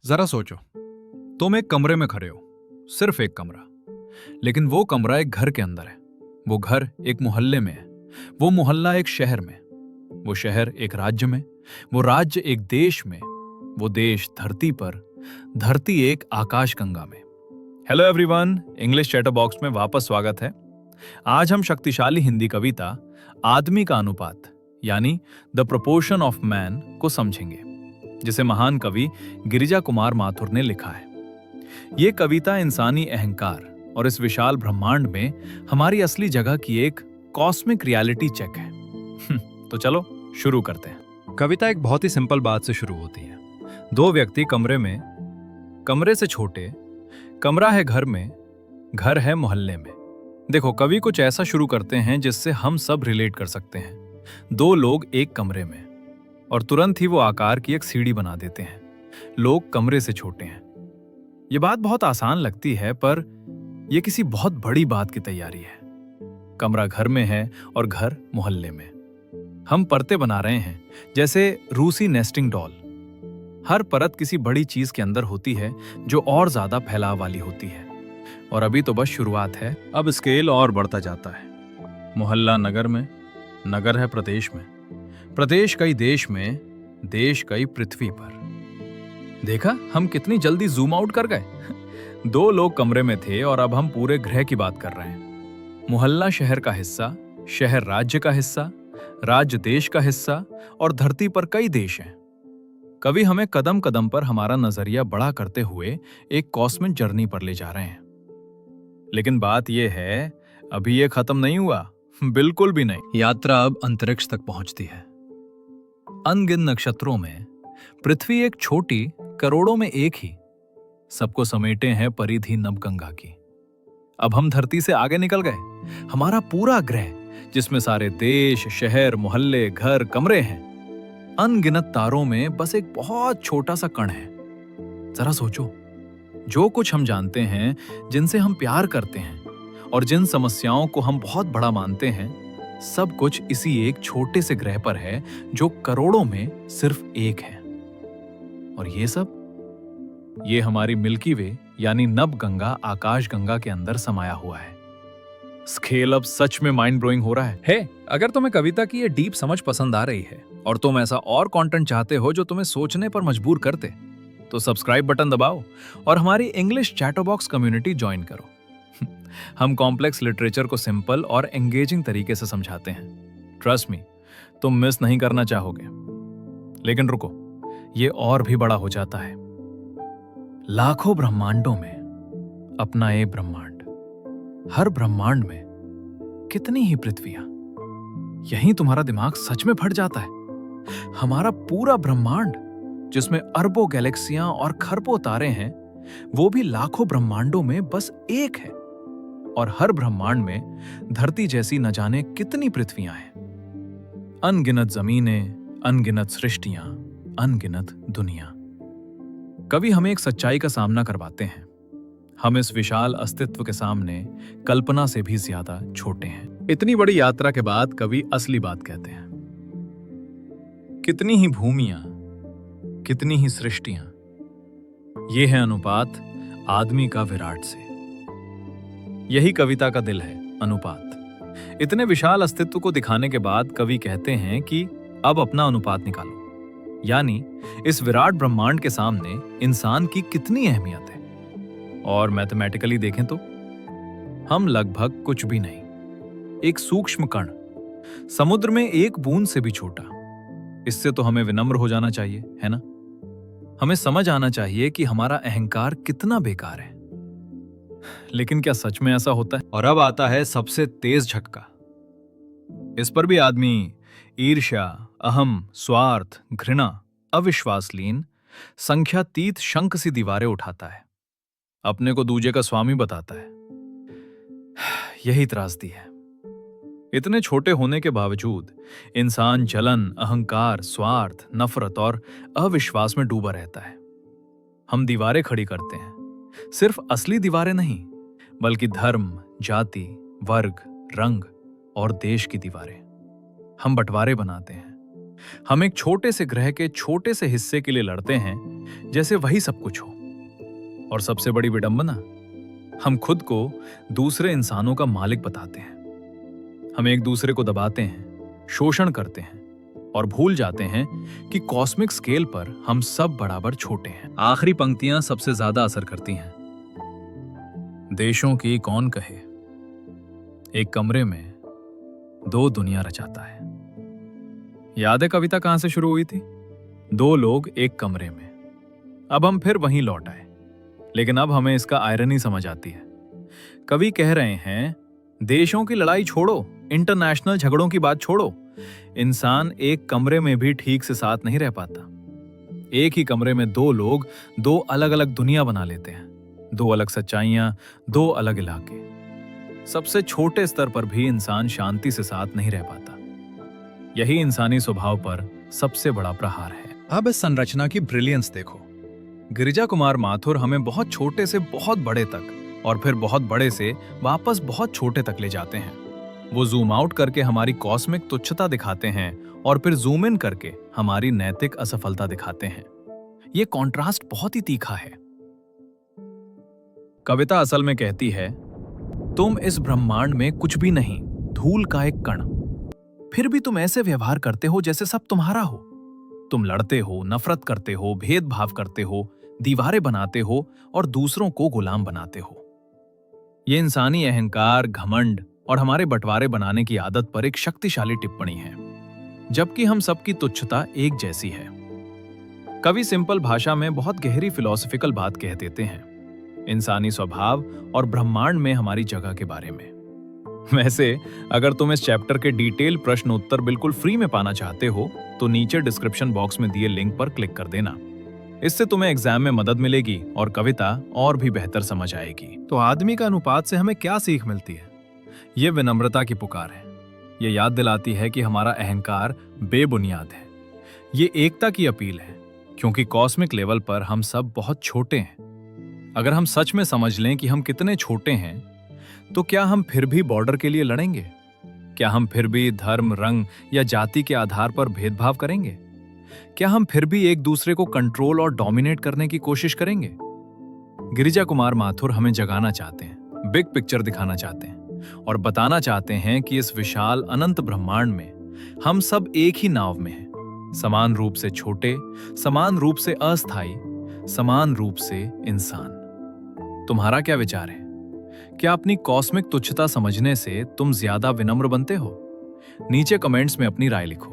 जरा सोचो, तुम एक कमरे में खड़े हो, सिर्फ एक कमरा। लेकिन वो कमरा एक घर के अंदर है, वो घर एक मोहल्ले में है, वो मोहल्ला एक शहर में, वो शहर एक राज्य में, वो राज्य एक देश में, वो देश धरती पर, धरती एक आकाशगंगा में। Hello everyone, English chatter box में वापस स्वागत है। आज हम शक्तिशाली हिंदी कविता आदमी का अनुपात यानी द प्रोपोर्शन ऑफ मैन को समझेंगे, जिसे महान कवि गिरिजा कुमार माथुर ने लिखा है। ये कविता इंसानी अहंकार और इस विशाल ब्रह्मांड में हमारी असली जगह की एक कॉस्मिक रियलिटी चेक है। तो चलो शुरू करते हैं। कविता एक बहुत ही सिंपल बात से शुरू होती है। दो व्यक्ति कमरे से छोटे, कमरा है घर में, घर है मोहल्ले में। देखो, कवि कुछ ऐसा शुरू करते हैं जिससे हम सब रिलेट कर सकते हैं। दो लोग एक कमरे में, और तुरंत ही वो आकार की एक सीढ़ी बना देते हैं। लोग कमरे से छोटे हैं। ये बात बहुत आसान लगती है, पर यह किसी बहुत बड़ी बात की तैयारी है। कमरा घर में है और घर मोहल्ले में। हम परतें बना रहे हैं, जैसे रूसी नेस्टिंग डॉल। हर परत किसी बड़ी चीज के अंदर होती है जो और ज्यादा फैलाव वाली होती है। और अभी तो बस शुरुआत है, अब स्केल और बढ़ता जाता है। मोहल्ला नगर में, नगर है प्रदेश में, प्रदेश कई देश में, देश कई पृथ्वी पर। देखा, हम कितनी जल्दी जूम आउट कर गए। दो लोग कमरे में थे और अब हम पूरे ग्रह की बात कर रहे हैं। मोहल्ला शहर का हिस्सा, शहर राज्य का हिस्सा, राज्य देश का हिस्सा, और धरती पर कई देश हैं। कवि हमें कदम कदम पर हमारा नजरिया बड़ा करते हुए एक कॉस्मिक जर्नी पर ले जा रहे हैं। लेकिन बात यह है, अभी ये खत्म नहीं हुआ, बिल्कुल भी नहीं। यात्रा अब अंतरिक्ष तक पहुंचती है। अनगिन नक्षत्रों में पृथ्वी एक छोटी, करोड़ों में एक ही, सबको समेटे हैं परिधि नवगंगा की। अब हम धरती से आगे निकल गए। हमारा पूरा ग्रह, जिसमें सारे देश, शहर, मोहल्ले, घर, कमरे हैं, अनगिनत तारों में बस एक बहुत छोटा सा कण है। जरा सोचो, जो कुछ हम जानते हैं, जिनसे हम प्यार करते हैं और जिन समस्याओं को हम बहुत बड़ा मानते हैं, सब कुछ इसी एक छोटे से ग्रह पर है जो करोड़ों में सिर्फ एक है। और ये सब, ये हमारी मिल्की वे यानी नवगंगा, आकाशगंगा के अंदर समाया हुआ है। स्केल अब सच में माइंड ब्लोइंग हो रहा है। हे, अगर तुम्हें कविता की ये डीप समझ पसंद आ रही है और तुम ऐसा और कंटेंट चाहते हो जो तुम्हें सोचने पर मजबूर करते, तो सब्सक्राइब बटन दबाओ और हमारी English chatter box community join करो। हम कॉम्प्लेक्स लिटरेचर को सिंपल और एंगेजिंग तरीके से समझाते हैं। ट्रस्ट मी, तुम मिस नहीं करना चाहोगे। लेकिन रुको, ये और भी बड़ा हो जाता है। लाखों ब्रह्मांडों में अपना एक ब्रह्मांड, हर ब्रह्मांड में कितनी ही पृथ्वियां। यहीं तुम्हारा दिमाग सच में फट जाता है। हमारा पूरा ब्रह्मांड, जिसमें अरबों गैलेक्सियां और खरबों तारे हैं, वो भी लाखों ब्रह्मांडों में बस एक है। और हर ब्रह्मांड में धरती जैसी न जाने कितनी पृथ्वियां हैं। अनगिनत जमीनें, अनगिनत सृष्टियां, अनगिनत दुनिया। कवि हमें एक सच्चाई का सामना करवाते हैं। हम इस विशाल अस्तित्व के सामने कल्पना से भी ज्यादा छोटे हैं। इतनी बड़ी यात्रा के बाद कवि असली बात कहते हैं। कितनी ही भूमियां, कितनी ही सृष्टियां। यह है अनुपात आदमी का विराट से। यही कविता का दिल है, अनुपात। इतने विशाल अस्तित्व को दिखाने के बाद कवि कहते हैं कि अब अपना अनुपात निकालो। यानी इस विराट ब्रह्मांड के सामने इंसान की कितनी अहमियत है। और मैथमेटिकली देखें तो हम लगभग कुछ भी नहीं, एक सूक्ष्म कण, समुद्र में एक बूंद से भी छोटा। इससे तो हमें विनम्र हो जाना चाहिए, है ना? हमें समझ आना चाहिए कि हमारा अहंकार कितना बेकार है। लेकिन क्या सच में ऐसा होता है? और अब आता है सबसे तेज झटका। इस पर भी आदमी ईर्ष्या, अहम, स्वार्थ, घृणा, अविश्वासलीन, संख्यातीत शंख सी दीवारें उठाता है। अपने को दूजे का स्वामी बताता है। यही त्रासदी है। इतने छोटे होने के बावजूद इंसान जलन, अहंकार, स्वार्थ, नफरत और अविश्वास में डूबा रहता है। हम दीवारें खड़ी करते हैं, सिर्फ असली दीवारें नहीं, बल्कि धर्म, जाति, वर्ग, रंग और देश की दीवारें। हम बंटवारे बनाते हैं, हम एक छोटे से ग्रह के छोटे से हिस्से के लिए लड़ते हैं जैसे वही सब कुछ हो। और सबसे बड़ी विडंबना, हम खुद को दूसरे इंसानों का मालिक बताते हैं। हम एक दूसरे को दबाते हैं, शोषण करते हैं और भूल जाते हैं कि कॉस्मिक स्केल पर हम सब बराबर छोटे हैं। आखिरी पंक्तियां सबसे ज्यादा असर करती हैं। देशों की कौन कहे, एक कमरे में दो दुनिया रचाता है। याद है कविता कहां से शुरू हुई थी? दो लोग एक कमरे में। अब हम फिर वहीं लौट आए, लेकिन अब हमें इसका आयरनी समझ आती है। कवि कह रहे हैं, देशों की लड़ाई छोड़ो, इंटरनेशनल झगड़ों की बात छोड़ो, इंसान एक कमरे में भी ठीक से साथ नहीं रह पाता। एक ही कमरे में दो लोग दो अलग अलग दुनिया बना लेते हैं, दो अलग सच्चाइयां, दो अलग इलाके। सबसे छोटे स्तर पर भी इंसान शांति से साथ नहीं रह पाता। यही इंसानी स्वभाव पर सबसे बड़ा प्रहार है। अब इस संरचना की ब्रिलियंस देखो। गिरिजा कुमार माथुर हमें बहुत छोटे से बहुत बड़े तक और फिर बहुत बड़े से वापस बहुत छोटे तक ले जाते हैं। वो जूम आउट करके हमारी कॉस्मिक तुच्छता दिखाते हैं और फिर जूम इन करके हमारी नैतिक असफलता दिखाते हैं। ये कॉन्ट्रास्ट बहुत ही तीखा है। कविता असल में कहती है, तुम इस ब्रह्मांड में कुछ भी नहीं, धूल का एक कण, फिर भी तुम ऐसे व्यवहार करते हो जैसे सब तुम्हारा हो। तुम लड़ते हो, नफरत करते हो, भेदभाव करते हो, दीवारें बनाते हो और दूसरों को गुलाम बनाते हो। ये इंसानी अहंकार, घमंड और हमारे बंटवारे बनाने की आदत पर एक शक्तिशाली टिप्पणी है, जबकि हम सबकी तुच्छता एक जैसी है। कवि सिंपल भाषा में बहुत गहरी फिलॉसफिकल बात कह देते हैं, इंसानी स्वभाव और ब्रह्मांड में हमारी जगह के बारे में। वैसे अगर तुम इस चैप्टर के डिटेल प्रश्न उत्तर बिल्कुल फ्री में पाना चाहते हो तो नीचे डिस्क्रिप्शन बॉक्स में दिए लिंक पर क्लिक कर देना। इससे तुम्हें एग्जाम में मदद मिलेगी और कविता और भी बेहतर समझ आएगी। तो आदमी का अनुपात से हमें क्या सीख मिलती है? ये विनम्रता की पुकार है। ये याद दिलाती है कि हमारा अहंकार बेबुनियाद है। ये एकता की अपील है, क्योंकि कॉस्मिक लेवल पर हम सब बहुत छोटे हैं। अगर हम सच में समझ लें कि हम कितने छोटे हैं, तो क्या हम फिर भी बॉर्डर के लिए लड़ेंगे? क्या हम फिर भी धर्म, रंग या जाति के आधार पर भेदभाव करेंगे? क्या हम फिर भी एक दूसरे को कंट्रोल और डोमिनेट करने की कोशिश करेंगे? गिरिजा कुमार माथुर हमें जगाना चाहते हैं, बिग पिक्चर दिखाना चाहते हैं और बताना चाहते हैं कि इस विशाल अनंत ब्रह्मांड में हम सब एक ही नाव में हैं, समान रूप से छोटे, समान रूप से अस्थायी, समान रूप से इंसान। तुम्हारा क्या विचार है? क्या अपनी कॉस्मिक तुच्छता समझने से तुम ज्यादा विनम्र बनते हो? नीचे कमेंट्स में अपनी राय लिखो।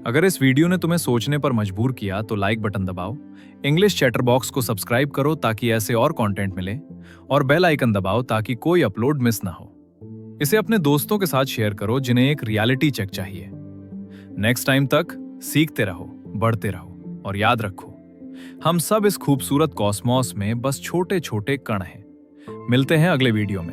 अगर इस वीडियो ने तुम्हें सोचने पर मजबूर किया तो लाइक बटन दबाओ, इंग्लिश चैटर बॉक्स को सब्सक्राइब करो ताकि ऐसे और कंटेंट मिले, और बेल आइकन दबाओ ताकि कोई अपलोड मिस ना हो। इसे अपने दोस्तों के साथ शेयर करो जिन्हें एक रियलिटी चेक चाहिए। नेक्स्ट टाइम तक सीखते रहो, बढ़ते रहो और याद रखो, हम सब इस खूबसूरत कॉस्मॉस में बस छोटे छोटे कण हैं। मिलते हैं अगले वीडियो में।